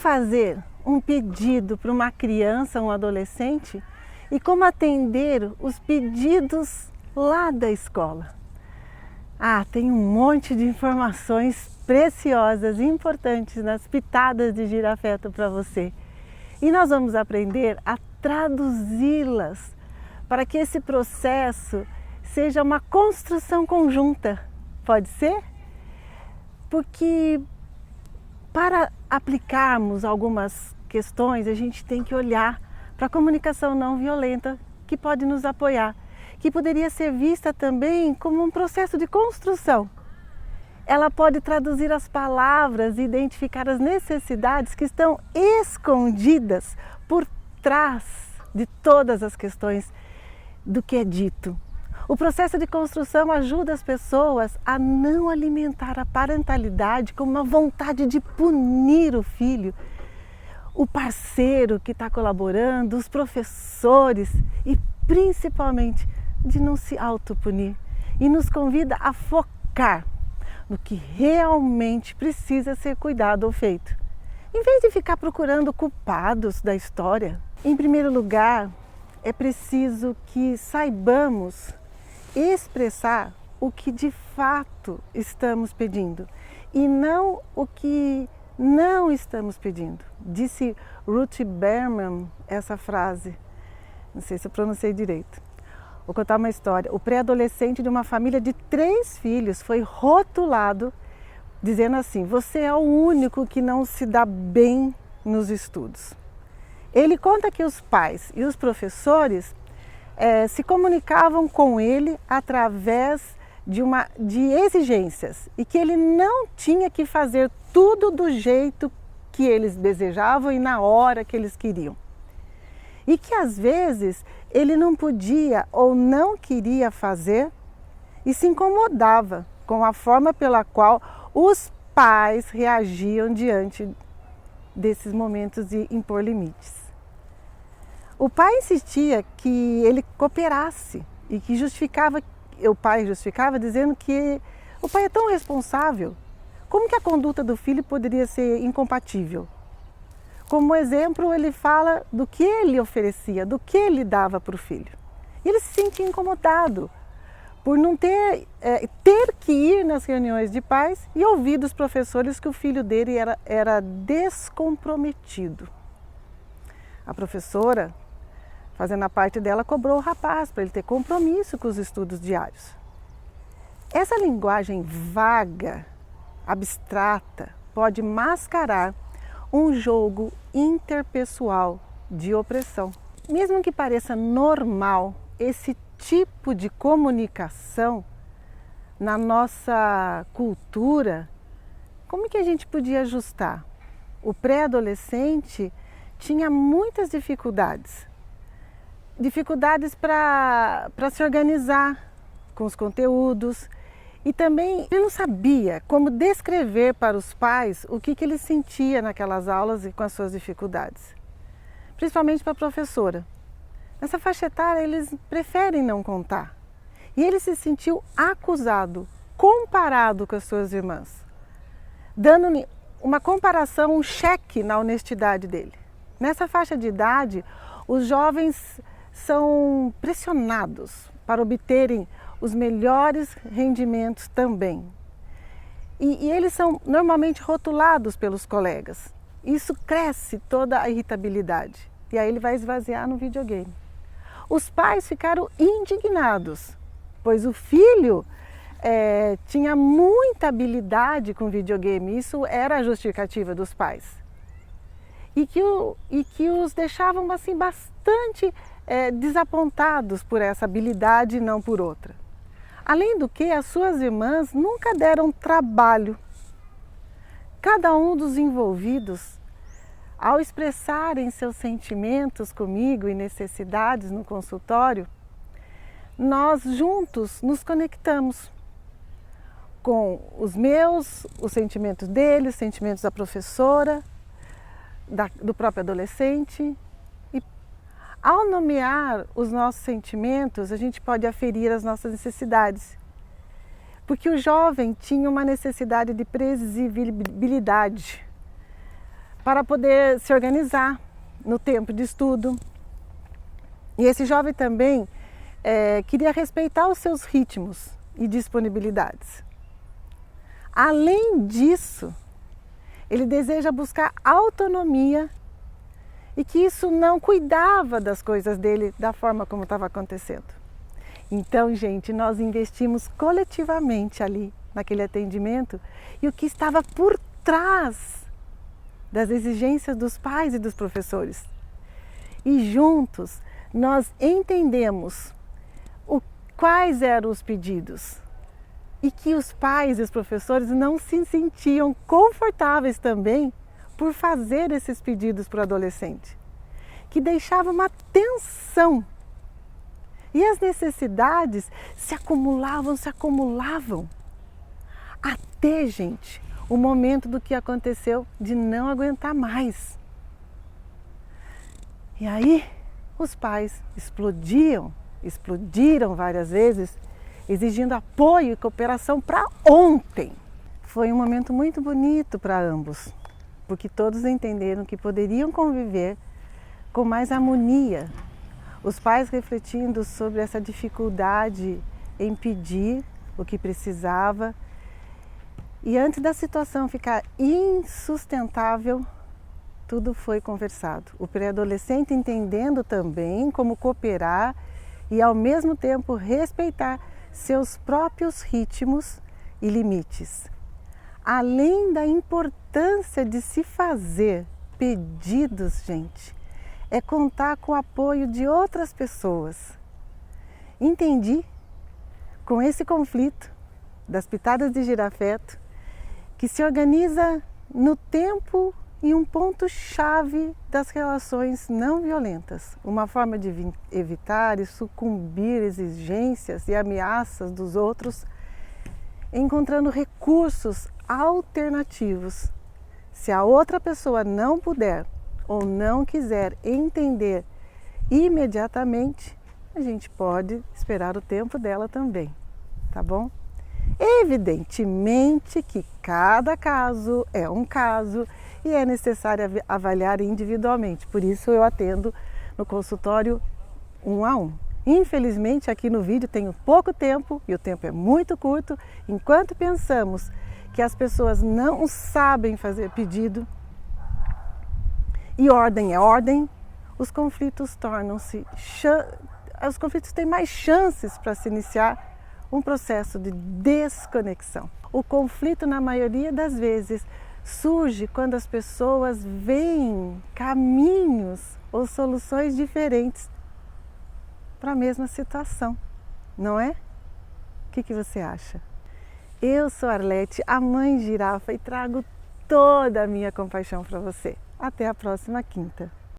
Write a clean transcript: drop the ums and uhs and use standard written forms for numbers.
fazer um pedido para uma criança, um adolescente, e como atender os pedidos lá da escola. Tem um monte de informações preciosas e importantes nas pitadas de Girafeto para você. E nós vamos aprender a traduzi-las para que esse processo seja uma construção conjunta. Pode ser? Porque para aplicarmos algumas questões, a gente tem que olhar para a comunicação não violenta, que pode nos apoiar, que poderia ser vista também como um processo de construção. Ela pode traduzir as palavras e identificar as necessidades que estão escondidas por trás de todas as questões do que é dito. O processo de construção ajuda as pessoas a não alimentar a parentalidade com uma vontade de punir o filho, o parceiro que está colaborando, os professores e principalmente de não se autopunir. E nos convida a focar no que realmente precisa ser cuidado ou feito, em vez de ficar procurando culpados da história. Em primeiro lugar, é preciso que saibamos expressar o que de fato estamos pedindo e não o que não estamos pedindo. Disse Ruth Berman essa frase, não sei se eu pronunciei direito. Vou contar uma história. O pré-adolescente de uma família de 3 filhos foi rotulado dizendo assim: você é o único que não se dá bem nos estudos. Ele conta que os pais e os professores se comunicavam com ele através de exigências e que ele não tinha que fazer tudo do jeito que eles desejavam e na hora que eles queriam. E que às vezes ele não podia ou não queria fazer e se incomodava com a forma pela qual os pais reagiam diante desses momentos de impor limites. O pai insistia que ele cooperasse e que o pai justificava dizendo que o pai é tão responsável. Como que a conduta do filho poderia ser incompatível? Como exemplo, ele fala do que ele oferecia, do que ele dava para o filho. E ele se sentia incomodado por não ter que ir nas reuniões de pais e ouvir dos professores que o filho dele era descomprometido. A professora, fazendo a parte dela, cobrou o rapaz para ele ter compromisso com os estudos diários. Essa linguagem vaga, abstrata, pode mascarar um jogo interpessoal de opressão. Mesmo que pareça normal, esse tipo de comunicação na nossa cultura, como que a gente podia ajustar? O pré-adolescente tinha muitas dificuldades para se organizar com os conteúdos e também ele não sabia como descrever para os pais o que ele sentia naquelas aulas e com as suas dificuldades, principalmente para a professora. Nessa faixa etária eles preferem não contar e ele se sentiu acusado, comparado com as suas irmãs, dando uma comparação, um cheque na honestidade dele. Nessa faixa de idade, os jovens são pressionados para obterem os melhores rendimentos também. E eles são normalmente rotulados pelos colegas. Isso cresce toda a irritabilidade. E aí ele vai esvaziar no videogame. Os pais ficaram indignados, pois o filho tinha muita habilidade com videogame. Isso era a justificativa dos pais. E que os deixavam assim bastante desapontados por essa habilidade e não por outra. Além do que, as suas irmãs nunca deram trabalho. Cada um dos envolvidos, ao expressarem seus sentimentos comigo e necessidades no consultório, nós juntos nos conectamos com os sentimentos dele, os sentimentos da professora, do próprio adolescente. E ao nomear os nossos sentimentos, a gente pode aferir as nossas necessidades. Porque o jovem tinha uma necessidade de previsibilidade. para poder se organizar no tempo de estudo. E esse jovem também queria respeitar os seus ritmos e disponibilidades. Além disso, ele deseja buscar autonomia e que isso não cuidava das coisas dele da forma como estava acontecendo. Então, gente, nós investimos coletivamente ali naquele atendimento e o que estava por trás das exigências dos pais e dos professores. E juntos nós entendemos quais eram os pedidos e que os pais e os professores não se sentiam confortáveis também por fazer esses pedidos para o adolescente, que deixava uma tensão. E as necessidades se acumulavam, até, gente, o momento do que aconteceu de não aguentar mais. E aí os pais explodiram várias vezes, exigindo apoio e cooperação para ontem. Foi um momento muito bonito para ambos, porque todos entenderam que poderiam conviver com mais harmonia. Os pais refletindo sobre essa dificuldade em pedir o que precisava. E antes da situação ficar insustentável, tudo foi conversado. O pré-adolescente entendendo também como cooperar e ao mesmo tempo respeitar seus próprios ritmos e limites. Além da importância de se fazer pedidos, gente, é contar com o apoio de outras pessoas. Entendi, com esse conflito das pitadas de girafeto, que se organiza no tempo e um ponto-chave das relações não violentas, uma forma de evitar e sucumbir exigências e ameaças dos outros, encontrando recursos alternativos. Se a outra pessoa não puder ou não quiser entender imediatamente, a gente pode esperar o tempo dela também, tá bom? Evidentemente que cada caso é um caso e é necessário avaliar individualmente, por isso eu atendo no consultório 1 a 1. Infelizmente aqui no vídeo tenho pouco tempo e o tempo é muito curto. Enquanto pensamos que as pessoas não sabem fazer pedido e ordem é ordem, os conflitos têm mais chances para se iniciar um processo de desconexão. O conflito, na maioria das vezes, surge quando as pessoas veem caminhos ou soluções diferentes para a mesma situação, não é? O que você acha? Eu sou Arlete, a mãe girafa, e trago toda a minha compaixão para você. Até a próxima quinta.